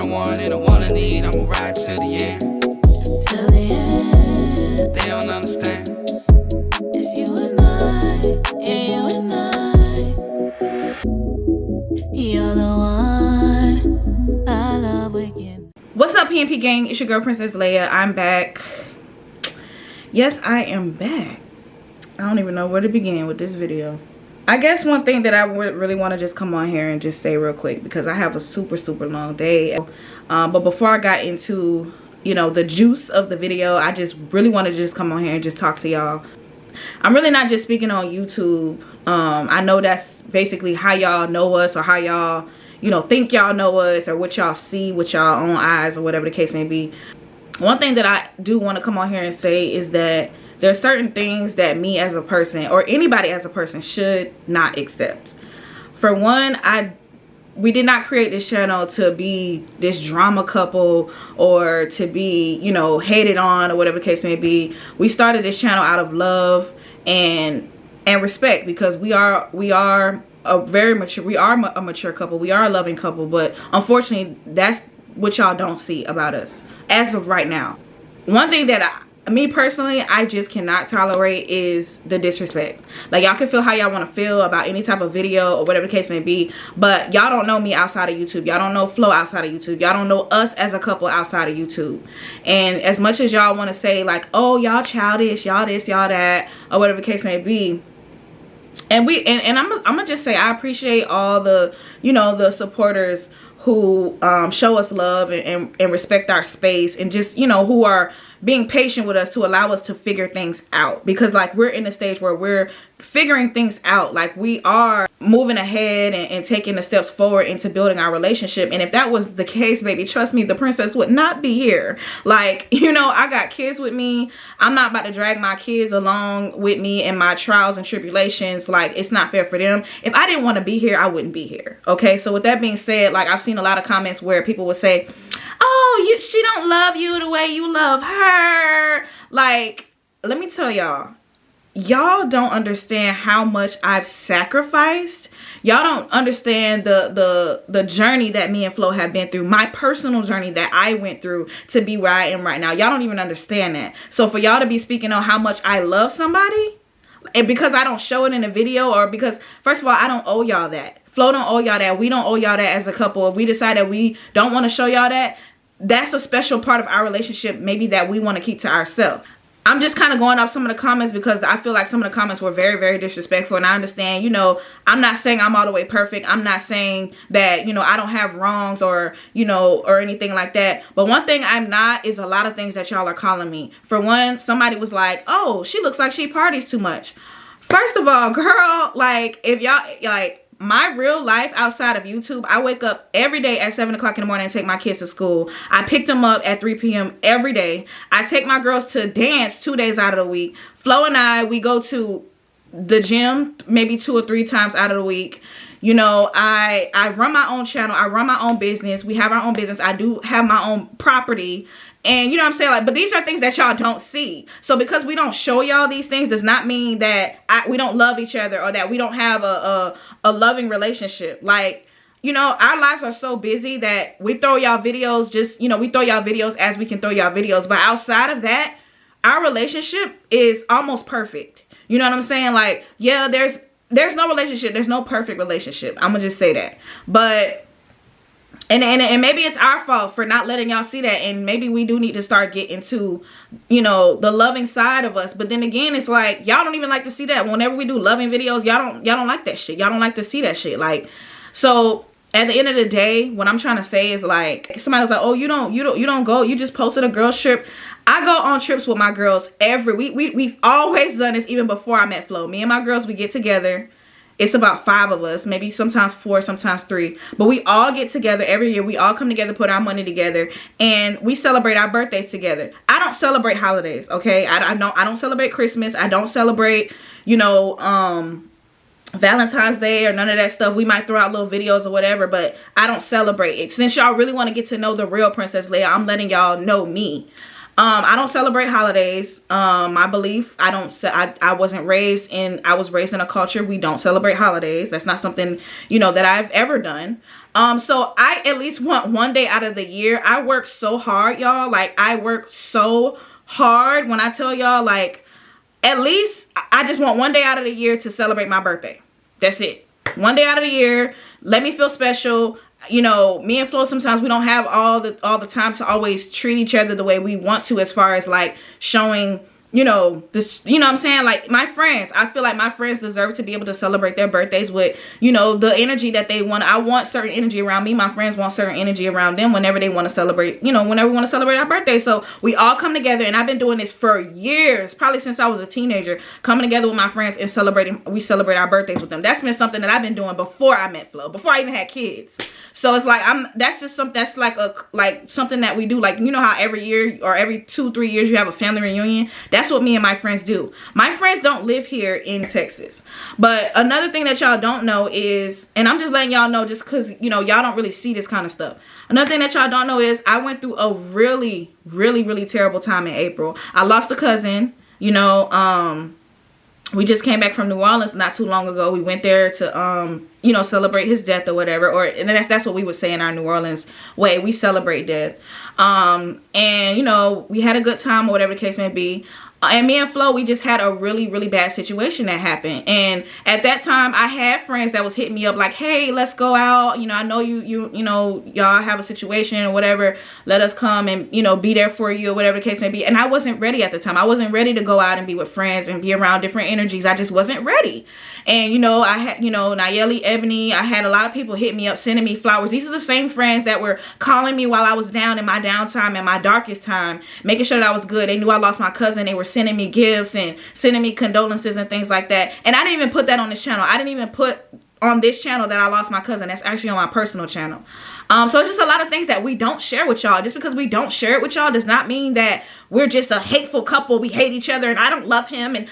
I want and the one I need. I'ma ride to the end. Till the end. They don't understand. It's you and I, yeah, you and I. You're the one I love waking. What's up, PNP gang? It's your girl Princess Leia. I'm back. Yes, I am back. I don't even know where to begin with this video. I guess one thing that I would really want to just come on here and just say real quick, because I have a super long day. But before I got into, you know, the juice of the video, I just really wanted to just come on here and just talk to y'all. I'm really not just speaking on YouTube. I know that's basically how y'all know us, or how y'all, you know, think y'all know us, or what y'all see with y'all own eyes, or whatever the case may be. One thing that I do want to come on here and say is that there are certain things that me as a person, or anybody as a person, should not accept. For one, we did not create this channel to be this drama couple, or to be, you know, hated on, or whatever the case may be. We started this channel out of love and respect, because we are a very mature, we are a mature couple, we are a loving couple. But unfortunately, that's what y'all don't see about us as of right now. One thing that me personally, I just cannot tolerate is the disrespect. Like, y'all can feel how y'all want to feel about any type of video or whatever the case may be, but y'all don't know me outside of YouTube. Y'all don't know Phlo outside of YouTube. Y'all don't know us as a couple outside of YouTube. And as much as y'all want to say like, oh, y'all childish, y'all this, y'all that, or whatever the case may be, and I'm gonna just say I appreciate all the, you know, the supporters who show us love and respect our space, and just, you know, who are being patient with us to allow us to figure things out. Because like, we're in a stage where we're figuring things out. Like, we are moving ahead and taking the steps forward into building our relationship. And if that was the case, baby, trust me, the princess would not be here. Like, you know, I got kids with me. I'm not about to drag my kids along with me in my trials and tribulations. Like, it's not fair for them. If I didn't want to be here, I wouldn't be here. Okay, so with that being said, like, I've seen a lot of comments where people would say, oh, she don't love you the way you love her. Like, let me tell y'all, y'all don't understand how much I've sacrificed. Y'all don't understand the journey that me and Phlo have been through, my personal journey that I went through to be where I am right now. Y'all don't even understand that. So for y'all to be speaking on how much I love somebody, and because I don't show it in a video, or because, first of all, I don't owe y'all that. Phlo don't owe y'all that. We don't owe y'all that as a couple. If we decide that we don't want to show y'all that, that's a special part of our relationship, maybe, that we want to keep to ourselves. I'm just kind of going off some of the comments, because I feel like some of the comments were very disrespectful. And I understand, you know, I'm not saying I'm all the way perfect. I'm not saying that, you know, I don't have wrongs, or, you know, or anything like that. But one thing I'm not is a lot of things that y'all are calling me. For one, somebody was like, oh, she looks like she parties too much. First of all, girl, like, if y'all, like, my real life outside of YouTube, I wake up every day at 7 o'clock in the morning and take my kids to school. I pick them up at 3 p.m. every day. I take my girls to dance 2 days out of the week. Phlo and I, we go to the gym maybe 2 or 3 times out of the week. You know, I run my own channel. I run my own business. We have our own business. I do have my own property. And you know what I'm saying? Like, but these are things that y'all don't see. So because we don't show y'all these things does not mean that we don't love each other, or that we don't have a loving relationship. Like, you know, our lives are so busy that we throw y'all videos, just, you know, we throw y'all videos as we can throw y'all videos. But outside of that, our relationship is almost perfect. You know what I'm saying? Like, yeah, there's no relationship. There's no perfect relationship. I'm gonna just say that. But and maybe it's our fault for not letting y'all see that, and maybe we do need to start getting to, you know, the loving side of us. But then again, it's like, y'all don't even like to see that. Whenever we do loving videos, y'all don't like that shit. Y'all don't like to see that shit. Like, so at the end of the day, what I'm trying to say is, like, somebody was like, oh, you don't go, you just posted a girls trip. I go on trips with my girls every week. We've always done this, even before I met Phlo. Me and my girls, we get together. It's about 5 of us, maybe sometimes 4, sometimes 3. But we all get together every year. We all come together, put our money together, and we celebrate our birthdays together. I don't celebrate holidays, okay? I don't celebrate Christmas. I don't celebrate, you know, Valentine's Day or none of that stuff. We might throw out little videos or whatever, but I don't celebrate it. Since y'all really want to get to know the real Princess Leia, I'm letting y'all know me. I don't celebrate holidays. I believe I wasn't raised in, I was raised in a culture, we don't celebrate holidays. That's not something, you know, that I've ever done. So I at least want one day out of the year. I work so hard, y'all. Like, I work so hard. When I tell y'all, like, at least I just want one day out of the year to celebrate my birthday. That's it. One day out of the year. Let me feel special. You know, me and Phlo, sometimes we don't have all the time to always treat each other the way we want to, as far as like showing, you know, this, you know what I'm saying? Like, my friends, I feel like my friends deserve to be able to celebrate their birthdays with, you know, the energy that they want. I want certain energy around me. My friends want certain energy around them whenever they want to celebrate, you know, whenever we want to celebrate our birthday. So we all come together, and I've been doing this for years, probably since I was a teenager, coming together with my friends and we celebrate our birthdays with them. That's been something that I've been doing before I met Phlo, before I even had kids. So it's like, that's just something, that's like something that we do. Like, you know how every year or every 2-3 years you have a family reunion? That's what me and my friends do. My friends don't live here in Texas. But another thing that y'all don't know is, and I'm just letting y'all know just because, you know, y'all don't really see this kind of stuff. Another thing that y'all don't know is I went through a really, really, really terrible time in April. I lost a cousin, you know, we just came back from New Orleans not too long ago. We went there to, you know, celebrate his death or whatever. And that's what we would say in our New Orleans way. We celebrate death. And, you know, we had a good time or whatever the case may be. And me and Phlo, we just had a really, really bad situation that happened. And at that time, I had friends that was hitting me up like, hey, let's go out. You know, I know you know, y'all have a situation or whatever. Let us come and, you know, be there for you or whatever the case may be. And I wasn't ready at the time. I wasn't ready to go out and be with friends and be around different energies. I just wasn't ready. And, you know, I had, you know, Nayeli, Ebony, I had a lot of people hit me up, sending me flowers. These are the same friends that were calling me while I was down in my downtime and my darkest time, making sure that I was good. They knew I lost my cousin. They were sending me gifts and sending me condolences and things like that. And I didn't even put that on this channel. I didn't even put on this channel that I lost my cousin. That's actually on my personal channel. So it's just a lot of things that we don't share with y'all. Just because we don't share it with y'all does not mean that we're just a hateful couple. We hate each other and I don't love him. And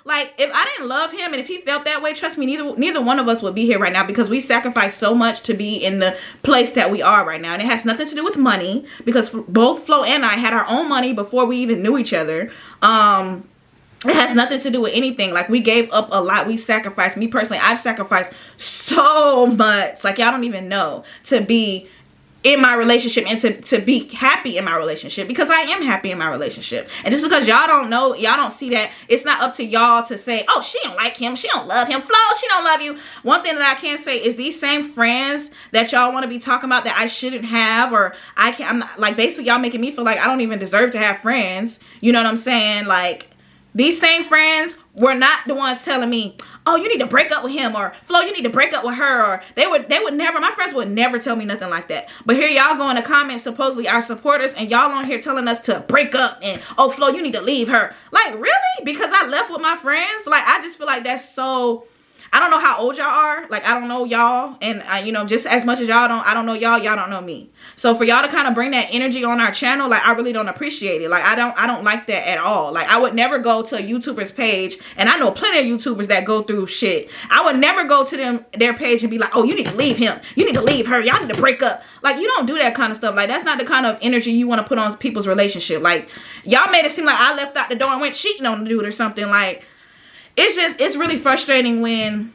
like, if I didn't love him and if he felt that way, trust me, neither one of us would be here right now, because we sacrificed so much to be in the place that we are right now. And it has nothing to do with money, because both Phlo and I had our own money before we even knew each other. It has nothing to do with anything. Like, we gave up a lot. We sacrificed. Me personally, I've sacrificed so much. Like, y'all don't even know, to be in my relationship and to be happy in my relationship, because I am happy in my relationship. And just because y'all don't know, y'all don't see that, it's not up to y'all to say, oh, she don't like him, she don't love him, Phlo, she don't love you. One thing that I can say is these same friends that y'all want to be talking about that I shouldn't have, or I'm not, like, basically y'all making me feel like I don't even deserve to have friends. You know what I'm saying? Like, these same friends were not the ones telling me, oh, you need to break up with him, or Phlo, you need to break up with her, or they would never, my friends would never tell me nothing like that. But here y'all go in the comments, supposedly our supporters, and y'all on here telling us to break up and, oh, Phlo, you need to leave her. Like, really? Because I left with my friends? Like, I just feel like that's so, I don't know how old y'all are. Like, I don't know y'all. And, you know, just as much as y'all don't, I don't know y'all, y'all don't know me. So for y'all to kind of bring that energy on our channel, like, I really don't appreciate it. Like, I don't like that at all. Like, I would never go to a YouTuber's page, and I know plenty of YouTubers that go through shit. I would never go to their page and be like, oh, you need to leave him, you need to leave her, y'all need to break up. Like, you don't do that kind of stuff. Like, that's not the kind of energy you want to put on people's relationship. Like, y'all made it seem like I left out the door and went cheating on the dude or something. Like, it's really frustrating when,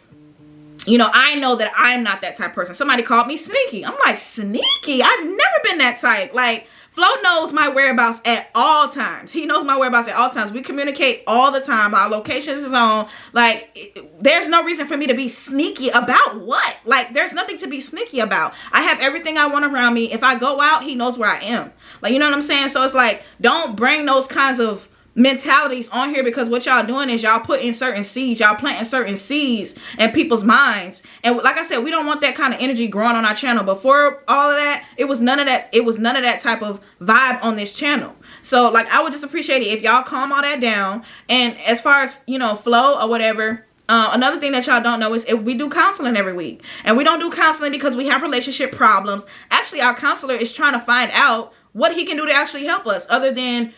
you know, I know that I'm not that type of person. Somebody called me sneaky. I'm like, sneaky? I've never been that type. Like, Phlo knows my whereabouts at all times. He knows my whereabouts at all times. We communicate all the time. Our location is on. Like, there's no reason for me to be sneaky about what? Like, there's nothing to be sneaky about. I have everything I want around me. If I go out, he knows where I am. Like, you know what I'm saying? So it's like, don't bring those kinds of mentalities on here, because what y'all doing is y'all putting certain seeds, y'all planting certain seeds in people's minds. And like I said, we don't want that kind of energy growing on our channel. Before all of that, it was none of that type of vibe on this channel. So, like, I would just appreciate it if y'all calm all that down. And as far as, you know, Phlo or whatever, another thing that y'all don't know is we do counseling every week. And we don't do counseling because we have relationship problems. Actually, our counselor is trying to find out what he can do to actually help us, other than,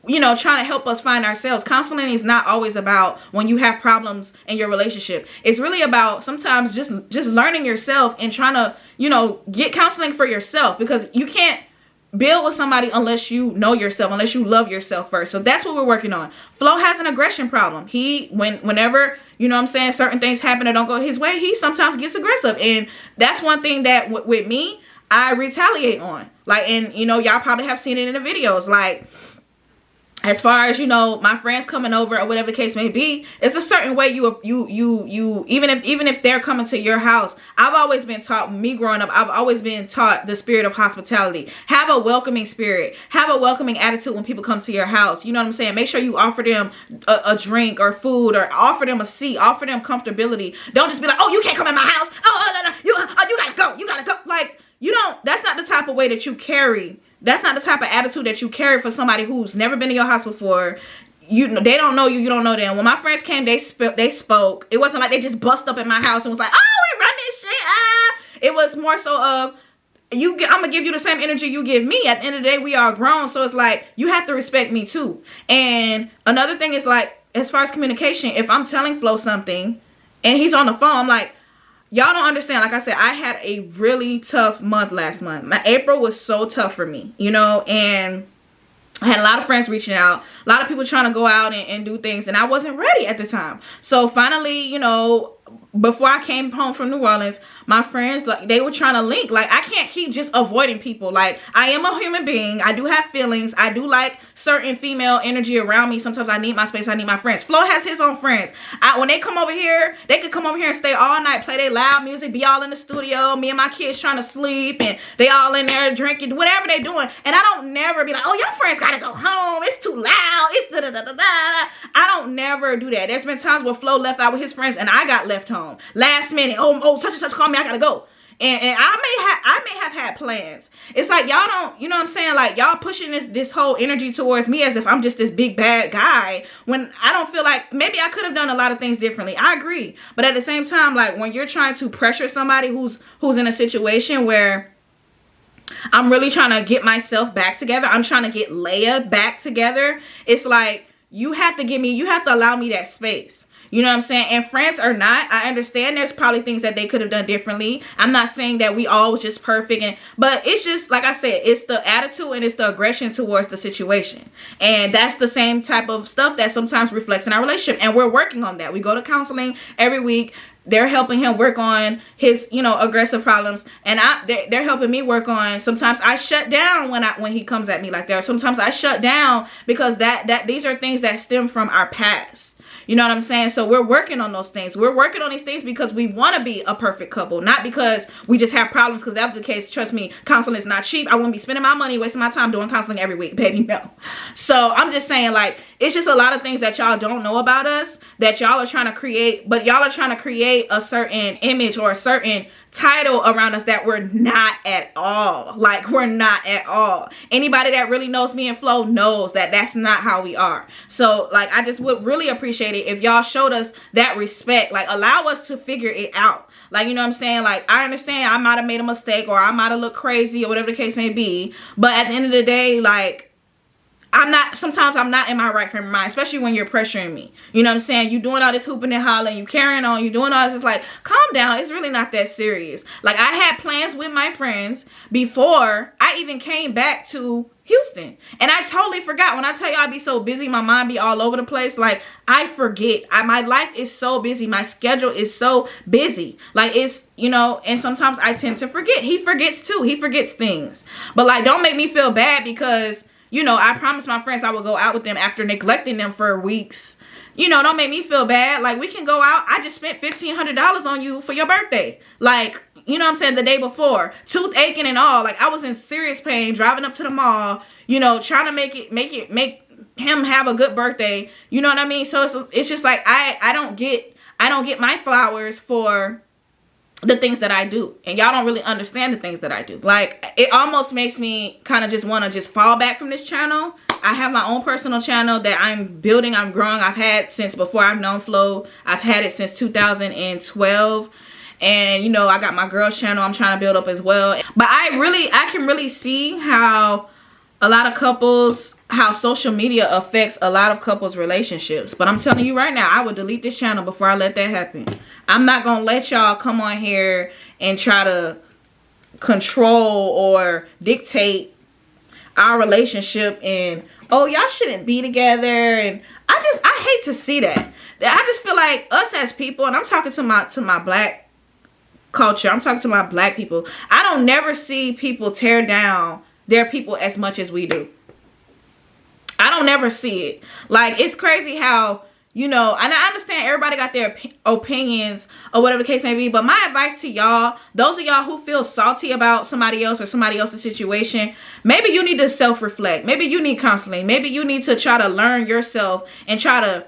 you know, trying to help us find ourselves. Counseling is not always about when you have problems in your relationship. It's really about sometimes just learning yourself and trying to, you know, get counseling for yourself, because you can't build with somebody unless you know yourself, unless you love yourself first. So that's what we're working on. Phlo has an aggression problem. Whenever, you know what I'm saying, certain things happen that don't go his way, he sometimes gets aggressive. And that's one thing that with me, I retaliate on. Like, and you know, y'all probably have seen it in the videos. Like, as far as, you know, my friends coming over or whatever the case may be, it's a certain way you even if they're coming to your house. I've always been taught, me growing up, I've always been taught the spirit of hospitality. Have a welcoming spirit. Have a welcoming attitude when people come to your house. You know what I'm saying? Make sure you offer them a drink or food, or offer them a seat, offer them comfortability. Don't just be like, oh, you can't come in my house. Oh, no, you gotta go. You gotta go. Like, you don't, that's not the type of way that you carry. That's not the type of attitude that you carry for somebody who's never been to your house before. They don't know you, you don't know them. When my friends came, they spoke. It wasn't like they just bust up in my house and was like, oh, we run this shit. Ah. It was more so of, I'm gonna give you the same energy you give me. At the end of the day, we are grown, so it's like, you have to respect me too. And another thing is, like, as far as communication, if I'm telling Phlo something and he's on the phone, I'm like, y'all don't understand. Like I said, I had a really tough month last month. My April was so tough for me, you know, and I had a lot of friends reaching out, a lot of people trying to go out and do things, and I wasn't ready at the time. So finally, you know, before I came home from New Orleans, my friends, like, they were trying to link. Like, I can't keep just avoiding people. Like, I am a human being. I do have feelings. I do like certain female energy around me. Sometimes I need my space. I need my friends. Phlo has his own friends. When they come over here, they could come over here and stay all night, play their loud music, be all in the studio, me and my kids trying to sleep, and they all in there drinking, whatever they doing. And I don't never be like, oh, your friends gotta go home. It's too loud. It's da-da-da-da-da. I don't never do that. There's been times where Phlo left out with his friends and I got left home. Last minute, oh, such and such called me, I gotta go. And I may have had plans. It's like, y'all don't, you know what I'm saying? Like, y'all pushing this whole energy towards me as if I'm just this big bad guy, when I don't feel like, maybe I could have done a lot of things differently. I agree. But at the same time, like, when you're trying to pressure somebody who's in a situation where I'm really trying to get myself back together, I'm trying to get Leia back together, it's like, you have to allow me that space. You know what I'm saying? And friends or not, I understand there's probably things that they could have done differently. I'm not saying that we all was just perfect, but it's just, like I said, it's the attitude and it's the aggression towards the situation. And that's the same type of stuff that sometimes reflects in our relationship. And we're working on that. We go to counseling every week. They're helping him work on his, you know, aggressive problems, and they're helping me work on, sometimes I shut down when he comes at me like that. Sometimes I shut down because these are things that stem from our past. You know what I'm saying? So we're working on those things. We're working on these things because we want to be a perfect couple, not because we just have problems. Because that was the case. Trust me, counseling is not cheap. I wouldn't be spending my money, wasting my time doing counseling every week, baby. No. So I'm just saying, like, it's just a lot of things that y'all don't know about us that y'all are trying to create, but y'all are trying to create a certain image or a certain title around us that we're not at all. Like, we're not at all. Anybody that really knows me and Phlo knows that that's not how we are. So, like, I just would really appreciate it if y'all showed us that respect. Like, allow us to figure it out. Like, you know what I'm saying? Like, I understand I might have made a mistake, or I might have looked crazy, or whatever the case may be, but at the end of the day, like, sometimes I'm not in my right frame of mind, especially when you're pressuring me. You know what I'm saying? You doing all this hooping and hollering, you carrying on, you doing all this. It's like, calm down. It's really not that serious. Like, I had plans with my friends before I even came back to Houston. And I totally forgot. When I tell you I be so busy, my mind be all over the place. Like, I forget. My life is so busy. My schedule is so busy. Like, it's, you know, and sometimes I tend to forget. He forgets too. He forgets things. But, like, don't make me feel bad because, you know, I promised my friends I would go out with them after neglecting them for weeks. You know, don't make me feel bad. Like, we can go out. I just spent $1,500 on you for your birthday. Like, you know what I'm saying, the day before. Tooth aching and all. Like, I was in serious pain driving up to the mall, you know, trying to make him have a good birthday. You know what I mean? So it's just like, I don't get my flowers for the things that I do, and y'all don't really understand the things that I do. Like, it almost makes me kind of just want to just fall back from this channel. I have my own personal channel that I'm building, I'm growing. I've had since before I've known Phlo. I've had it since 2012, and you know, I got my girls channel I'm trying to build up as well. But I can really see how a lot of couples, how social media affects a lot of couples' relationships. But I'm telling you right now, I would delete this channel before I let that happen. I'm not gonna let y'all come on here and try to control or dictate our relationship and, oh, y'all shouldn't be together. And I hate to see that. I just feel like us as people, and I'm talking to my black culture, I'm talking to my black people, I don't never see people tear down their people as much as we do. I don't never see it. Like, it's crazy how, you know, and I understand everybody got their opinions or whatever the case may be, but my advice to y'all, those of y'all who feel salty about somebody else or somebody else's situation, maybe you need to self-reflect. Maybe you need counseling. Maybe you need to try to learn yourself and try to,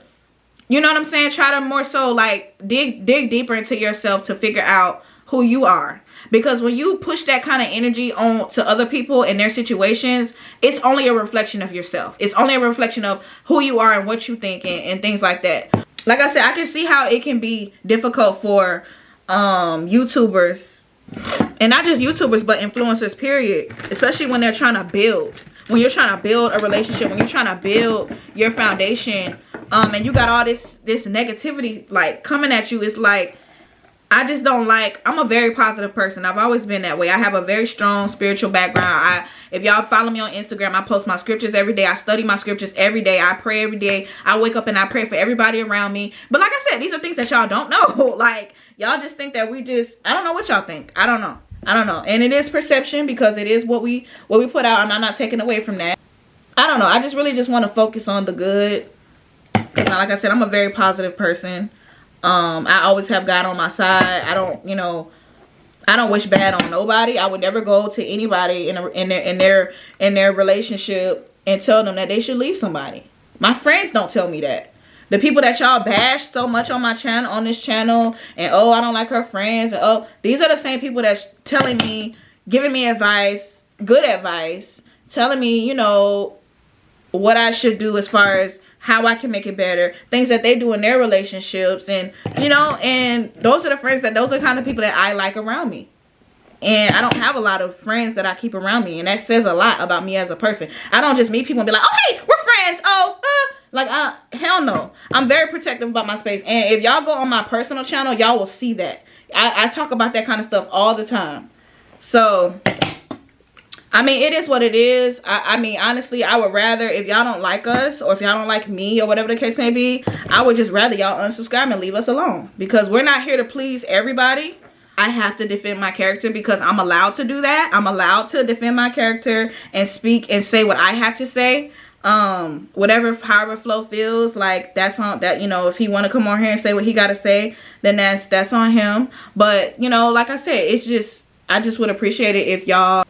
you know what I'm saying, try to more so like dig deeper into yourself to figure out who you are. Because when you push that kind of energy on to other people and their situations, it's only a reflection of yourself. It's only a reflection of who you are and what you think and things like that. Like I said, I can see how it can be difficult for YouTubers, and not just YouTubers, but influencers, period. Especially when they're trying to build. When you're trying to build a relationship, when you're trying to build your foundation, and you got all this negativity like coming at you, it's like, I just don't like, I'm a very positive person. I've always been that way. I have a very strong spiritual background. If y'all follow me on Instagram, I post my scriptures every day. I study my scriptures every day. I pray every day. I wake up and I pray for everybody around me. But like I said, these are things that y'all don't know. Like, y'all just think that we just, I don't know what y'all think. I don't know. And it is perception, because it is what we put out, and I'm not taking away from that. I don't know. I just really just want to focus on the good. Because like I said, I'm a very positive person. I always have God on my side. I don't, you know, I don't wish bad on nobody. I would never go to anybody in their relationship and tell them that they should leave somebody. My friends don't tell me that. The people that y'all bash so much on my channel, on this channel, and oh, I don't like her friends, and oh, these are the same people that's telling me, giving me advice, good advice, telling me, you know, what I should do as far as how I can make it better, things that they do in their relationships, and you know, and those are the friends that, those are the kind of people that I like around me. And I don't have a lot of friends that I keep around me, and that says a lot about me as a person. I don't just meet people and be like, oh hey, we're friends, hell no. I'm very protective about my space, and if y'all go on my personal channel, y'all will see that I talk about that kind of stuff all the time. So I mean, it is what it is. I mean, honestly, I would rather, if y'all don't like us, or if y'all don't like me, or whatever the case may be, I would just rather y'all unsubscribe and leave us alone. Because we're not here to please everybody. I have to defend my character because I'm allowed to do that. I'm allowed to defend my character and speak and say what I have to say. However Phlo feels like, that's on that, you know, if he want to come on here and say what he got to say, then that's on him. But, you know, like I said, it's just, I just would appreciate it if y'all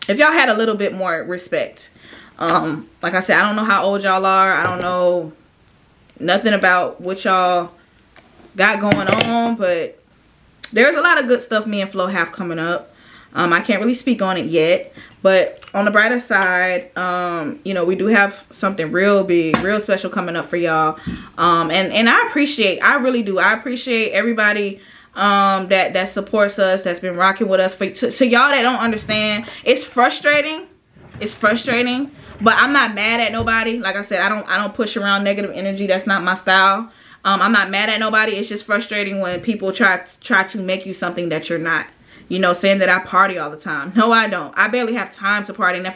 had a little bit more respect. Like I said, I don't know how old y'all are. I don't know nothing about what y'all got going on, but there's a lot of good stuff me and Phlo have coming up. I can't really speak on it yet, but on the brighter side, you know, we do have something real big, real special coming up for y'all. And I really do. I appreciate everybody that supports us, that's been rocking with us. To y'all that don't understand, it's frustrating, but I'm not mad at nobody. Like I said, I don't push around negative energy. That's not my style. I'm not mad at nobody. It's just frustrating when people try to make you something that you're not, you know, saying that I party all the time. No, I don't. I barely have time to party, and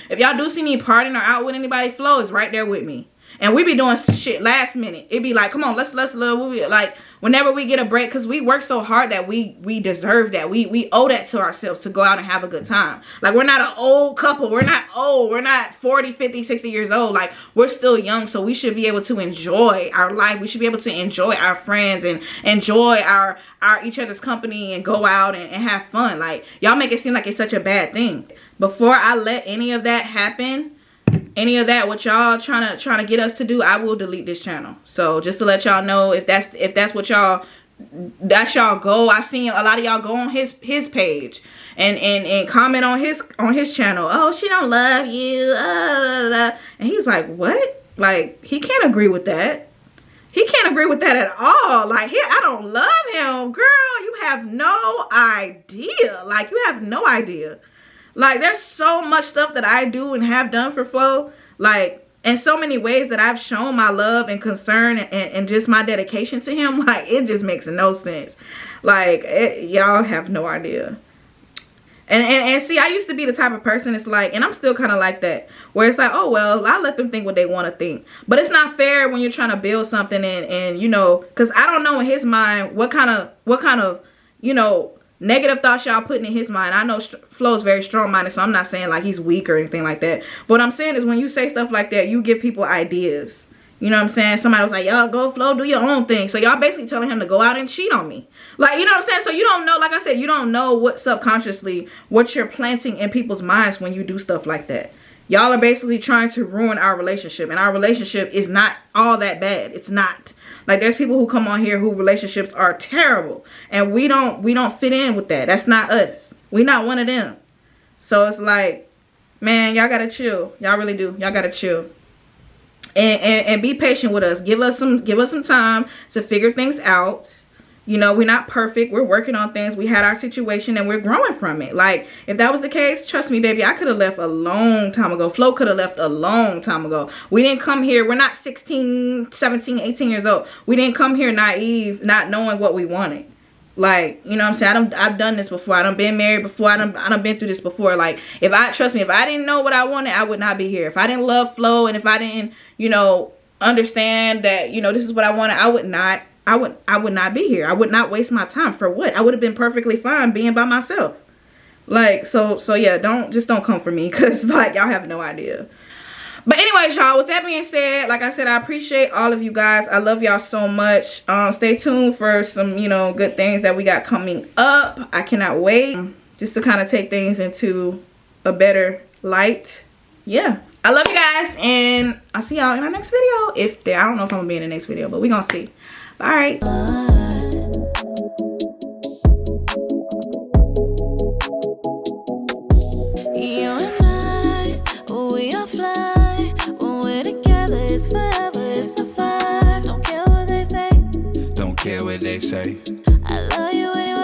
if y'all do see me partying or out with anybody, Phlo is right there with me. And we be doing shit last minute. It be like, come on, let's like, whenever we get a break, because we work so hard that we deserve that. We owe that to ourselves to go out and have a good time. Like, we're not an old couple. We're not old. We're not 40, 50, 60 years old. Like, we're still young, so we should be able to enjoy our life. We should be able to enjoy our friends and enjoy our each other's company and go out and have fun. Like, y'all make it seem like it's such a bad thing. Before I let any of that happen, any of that what y'all trying to get us to do, I will delete this channel. So just to let y'all know, if that's what y'all, that's y'all go. I've seen a lot of y'all go on his page and comment on his channel. Oh, she don't love you, and he's like, what? Like, he can't agree with that. He can't agree with that at all. Like, here, I don't love him. Girl, you have no idea. Like, you have no idea. Like, there's so much stuff that I do and have done for Phlo. Like, in so many ways that I've shown my love and concern and just my dedication to him. Like, it just makes no sense. Like, y'all have no idea. And see, I used to be the type of person, it's like, and I'm still kind of like that, where it's like, oh well, I let them think what they want to think. But it's not fair when you're trying to build something and you know, because I don't know in his mind what kind of you know, negative thoughts y'all putting in his mind. I know Phlo is very strong-minded, so I'm not saying like he's weak or anything like that. But what I'm saying is when you say stuff like that, you give people ideas. You know what I'm saying? Somebody was like, y'all go Phlo, do your own thing. So y'all basically telling him to go out and cheat on me. Like, you know what I'm saying? So you don't know, like I said, you don't know what subconsciously, what you're planting in people's minds when you do stuff like that. Y'all are basically trying to ruin our relationship. And our relationship is not all that bad. It's not. Like, there's people who come on here who relationships are terrible. And we don't fit in with that. That's not us. We not one of them. So it's like, man, y'all gotta chill. Y'all really do. Y'all gotta chill. And be patient with us. Give us some time to figure things out. You know, we're not perfect. We're working on things. We had our situation and we're growing from it. Like, if that was the case, trust me, baby, I could have left a long time ago. Phlo could have left a long time ago. We didn't come here. We're not 16, 17, 18 years old. We didn't come here naive, not knowing what we wanted. Like, you know what I'm saying? I've done this before. I done been married before. I done been through this before. Like, trust me, if I didn't know what I wanted, I would not be here. If I didn't love Phlo and if I didn't, you know, understand that, you know, this is what I wanted, I would not be here. I would not waste my time for what? I would have been perfectly fine being by myself. Like, so yeah, just don't come for me, because like y'all have no idea. But anyways, y'all, with that being said, like I said, I appreciate all of you guys. I love y'all so much. Stay tuned for some, you know, good things that we got coming up. I cannot wait just to kind of take things into a better light. Yeah. I love you guys, and I'll see y'all in our next video. I don't know if I'm gonna be in the next video, but we're gonna see. All right. You and I, we are fly. When we're together, it's forever, it's a fire. Don't care what they say. Don't care what they say. I love you anyway.